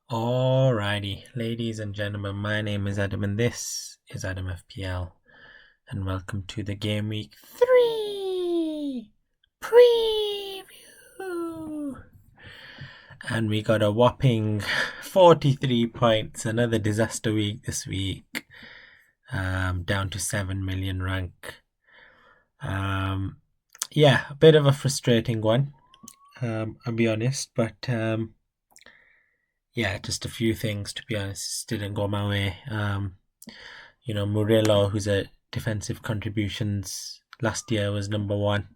Alrighty, ladies and gentlemen, my name is Adam and this is Adam FPL, and welcome to the Game Week 3 preview. And we got a whopping 43 points, another disaster week this week, down to 7 million rank. Yeah, a bit of a frustrating one, I'll be honest, but yeah, just a few things, to be honest, didn't go my way. Murillo, who's at defensive contributions last year, was number one.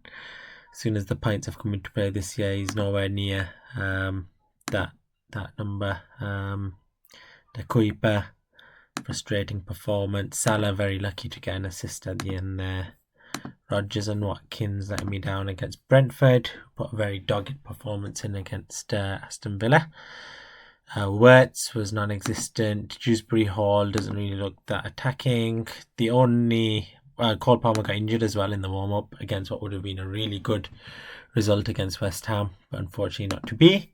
As soon as the points have come into play this year, he's nowhere near that number. The Kuiper, frustrating performance. Salah, very lucky to get an assist at the end there. Rodgers and Watkins letting me down against Brentford, put a very dogged performance in against Aston Villa. Wirtz was non-existent. Dewsbury Hall doesn't really look that attacking. The only Cole Palmer got injured as well in the warm-up against what would have been a really good result against West Ham, but unfortunately not to be.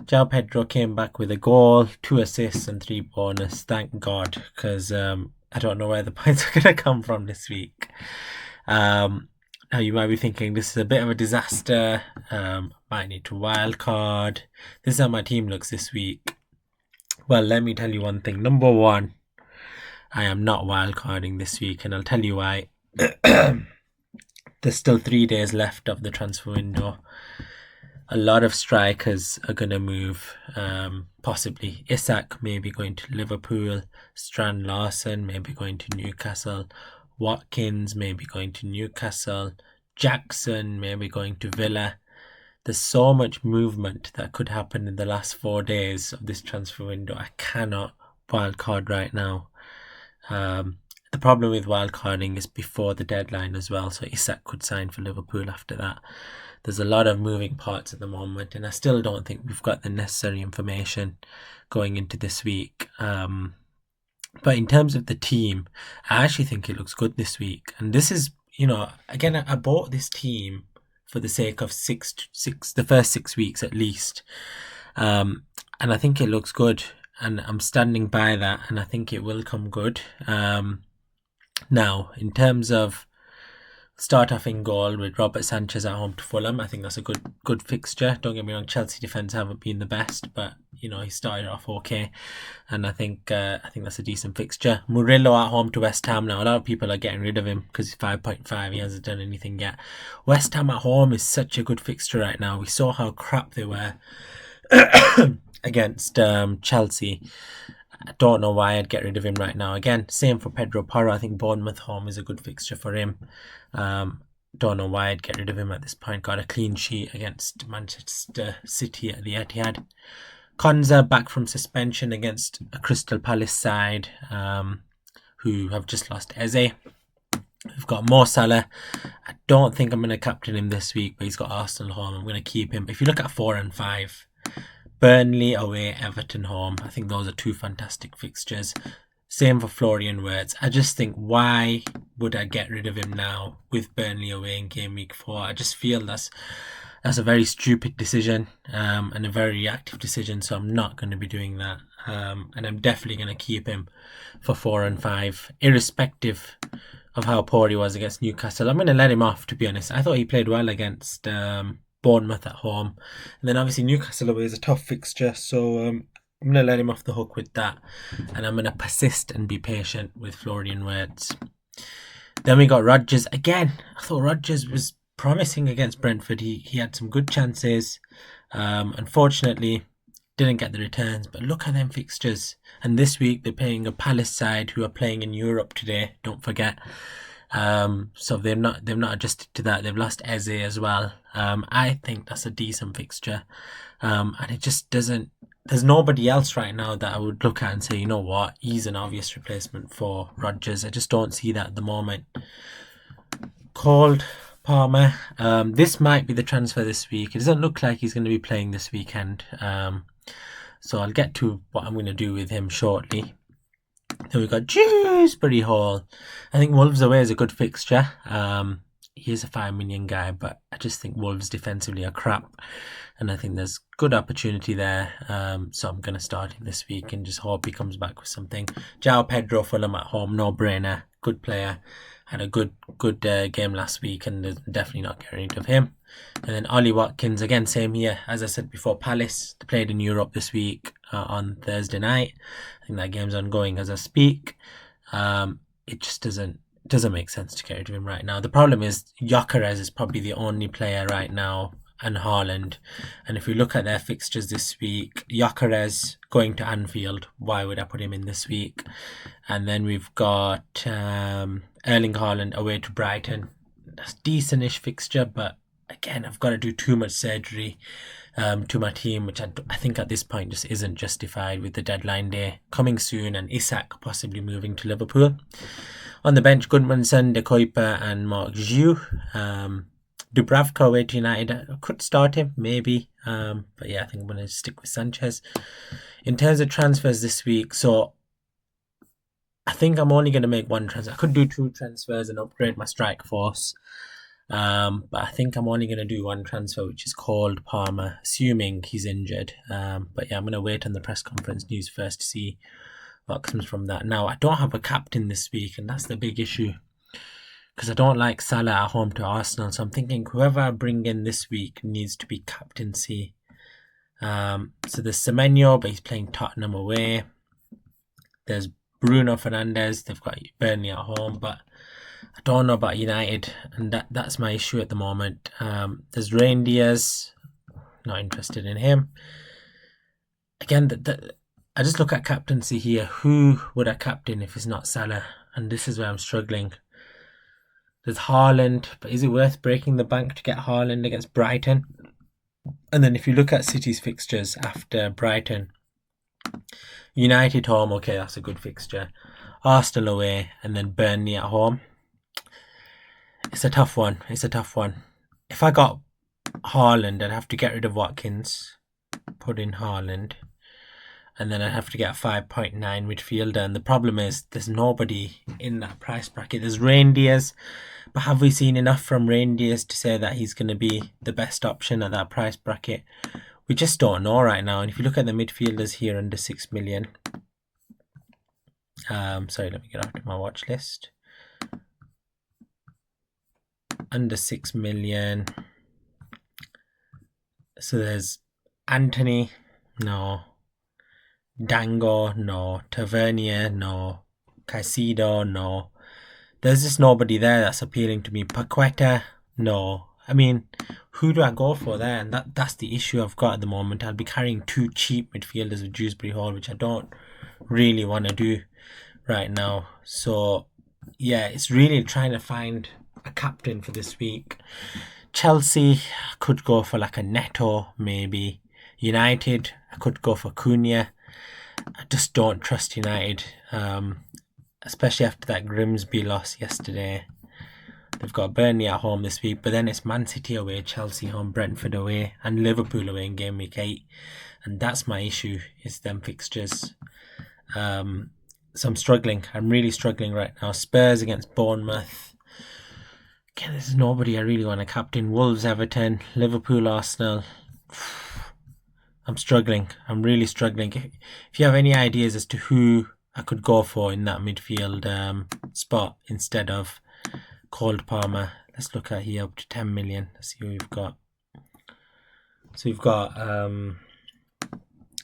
João Pedro came back with a goal, 2 assists and 3 bonus. Thank God, because I don't know where the points are going to come from this week. Now you might be thinking this is a bit of a disaster, might need to wildcard. This is how my team looks this week. Well, let me tell you one thing. Number one, I am not wildcarding this week, and I'll tell you why. There's still 3 days left of the transfer window. A lot of strikers are going to move, possibly. Isak maybe going to Liverpool, Strand Larson maybe going to Newcastle, Watkins maybe going to Newcastle, Jackson maybe going to Villa. There's so much movement that could happen in the last 4 days of this transfer window. I cannot wildcard right now. The problem with wildcarding is before the deadline as well, so Isak could sign for Liverpool after that. There's a lot of moving parts at the moment, and I still don't think we've got the necessary information going into this week. But in terms of the team, I actually think it looks good this week. And this is, again, I bought this team for the sake of the first 6 weeks at least. And I think it looks good. And I'm standing by that. And I think it will come good. Now, in terms of start off in goal with Robert Sanchez at home to Fulham, I think that's a good fixture. Don't get me wrong, Chelsea defence haven't been the best, but he started off okay, and I think that's a decent fixture. Murillo at home to West Ham. Now a lot of people are getting rid of him because he's 5.5. He hasn't done anything yet. West Ham at home is such a good fixture right now. We saw how crap they were against Chelsea. I don't know why I'd get rid of him right now. Again, same for Pedro Porro. I think Bournemouth home is a good fixture for him. Don't know why I'd get rid of him at this point. Got a clean sheet against Manchester City at the Etihad. Konza back from suspension against a Crystal Palace side who have just lost Eze. We've got Mo Salah. I don't think I'm going to captain him this week, but he's got Arsenal home. I'm going to keep him. If you look at 4 and 5, Burnley away, Everton home. I think those are 2 fantastic fixtures. Same for Florian Wirtz. I just think, why would I get rid of him now with Burnley away in game week 4? I just feel that's a very stupid decision and a very reactive decision, so I'm not going to be doing that. And I'm definitely going to keep him for 4 and 5, irrespective of how poor he was against Newcastle. I'm going to let him off, to be honest. I thought he played well against Bournemouth at home, and then obviously Newcastle away is a tough fixture, so I'm going to let him off the hook with that, and I'm going to persist and be patient with Florian Wirtz. Then we got Rodgers again. I thought Rodgers was promising against Brentford. He had some good chances. Unfortunately, didn't get the returns, but look at them fixtures. And this week they're playing a Palace side who are playing in Europe today, don't forget. So they've not adjusted to that. They've lost Eze as well. I think that's a decent fixture. And it just doesn't, there's nobody else right now that I would look at and say, you know what, he's an obvious replacement for Rodgers. I just don't see that at the moment. Cole Palmer. This might be the transfer this week. It doesn't look like he's going to be playing this weekend. So I'll get to what I'm going to do with him shortly. Then we've got Dewsbury Hall. I think Wolves away is a good fixture. he is a 5 million guy, but I just think Wolves defensively are crap, and I think there's good opportunity there. So I'm going to start him this week and just hope he comes back with something. João Pedro, Fulham at home, no brainer, good player. Had a good game last week, and there's definitely not getting rid of him. And then Ollie Watkins, again, same here. As I said before, Palace played in Europe this week on Thursday night. I think that game's ongoing as I speak. It just doesn't make sense to get rid of him right now. The problem is Gyökeres is probably the only player right now, and Haaland. And if we look at their fixtures this week, Gyökeres going to Anfield. Why would I put him in this week? And then we've got Erling Haaland away to Brighton. That's decent-ish fixture, but again, I've got to do too much surgery to my team, which I think at this point just isn't justified with the deadline day coming soon and Isak possibly moving to Liverpool. On the bench, Goodmanson, De Kuyper and Mark Giu. Dubravka away to United. I could start him, maybe. But yeah, I think I'm going to stick with Sanchez. In terms of transfers this week, so I think I'm only going to make one transfer. I could do 2 transfers and upgrade my strike force. But I think I'm only going to do 1 transfer, which is called Palmer, assuming he's injured. But yeah, I'm going to wait on the press conference news first to see what comes from that. Now, I don't have a captain this week, and that's the big issue, because I don't like Salah at home to Arsenal. So I'm thinking whoever I bring in this week needs to be captaincy. So there's Semenyo, but he's playing Tottenham away. There's Bruno Fernandes. They've got Burnley at home, but I don't know about United, and that's my issue at the moment. There's Reindeers. Not interested in him. Again, I just look at captaincy here. Who would I captain if it's not Salah? And this is where I'm struggling. There's Haaland, but is it worth breaking the bank to get Haaland against Brighton? And then if you look at City's fixtures after Brighton, United home, okay, that's a good fixture. Arsenal away, and then Burnley at home. It's a tough one. If I got Haaland, I'd have to get rid of Watkins, put in Haaland, and then I'd have to get a 5.9 midfielder. And the problem is there's nobody in that price bracket. There's Reindeers, but have we seen enough from Reindeers to say that he's going to be the best option at that price bracket? We just don't know right now. And if you look at the midfielders here under 6 million, sorry, let me get out of my watch list. Under 6 million. So there's Anthony, no. Dango, no. Tavernier, no. Caicedo, no. There's just nobody there that's appealing to me. Paqueta, no. I mean, who do I go for there? And that's the issue I've got at the moment. I'll be carrying 2 cheap midfielders with Dewsbury Hall, which I don't really want to do right now. So, yeah, it's really trying to find a captain for this week. Chelsea, I could go for like a Neto, maybe. United, I could go for Cunha. I just don't trust United, especially after that Grimsby loss yesterday. They've got Burnley at home this week, but then it's Man City away, Chelsea home, Brentford away, and Liverpool away in Gameweek 8. And that's my issue, is them fixtures. So I'm struggling. I'm really struggling right now. Spurs against Bournemouth. Again, there's nobody I really want to captain. Wolves, Everton, Liverpool, Arsenal. I'm struggling. I'm really struggling. If you have any ideas as to who I could go for in that midfield spot instead of Cole Palmer, let's look at here up to 10 million. Let's see who we've got. So we've got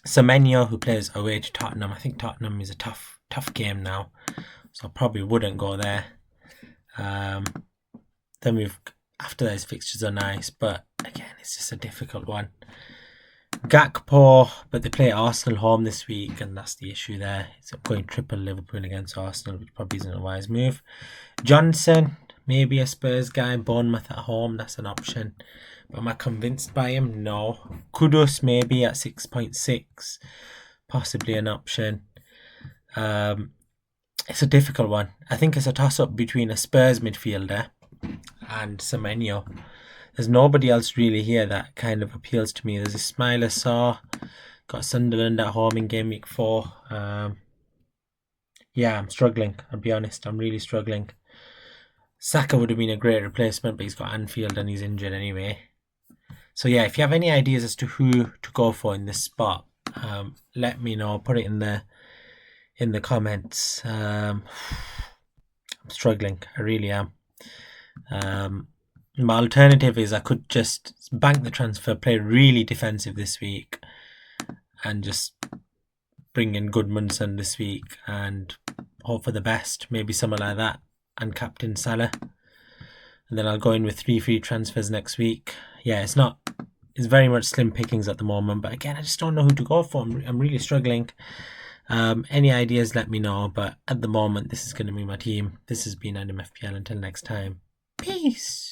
Semenyo, who plays away to Tottenham. I think Tottenham is a tough game now, so I probably wouldn't go there. Then after those fixtures are nice, but again, it's just a difficult one. Gakpo, but they play Arsenal home this week, and that's the issue there. It's going triple Liverpool against Arsenal, which probably isn't a wise move. Johnson, maybe a Spurs guy. Bournemouth at home, that's an option. But am I convinced by him? No. Kudus maybe at 6.6, possibly an option. It's a difficult one. I think it's a toss-up between a Spurs midfielder and Semenyo. There's nobody else really here that kind of appeals to me. There's Ismaila Sarr, got Sunderland at home in game week 4. Yeah, I'm struggling. I'll be honest, I'm really struggling. Saka would have been a great replacement, but he's got Anfield and he's injured anyway. So yeah, if you have any ideas as to who to go for in this spot, let me know. Put it in the comments. I'm struggling. I really am. My alternative is I could just bank the transfer, play really defensive this week, and just bring in Goodmanson this week and hope for the best. Maybe something like that, and captain Salah. And then I'll go in with 3 free transfers next week. Yeah, it's very much slim pickings at the moment, but again, I just don't know who to go for. I'm really struggling. Any ideas, let me know, but at the moment, this is going to be my team. This has been Adam FPL. Until next time, peace.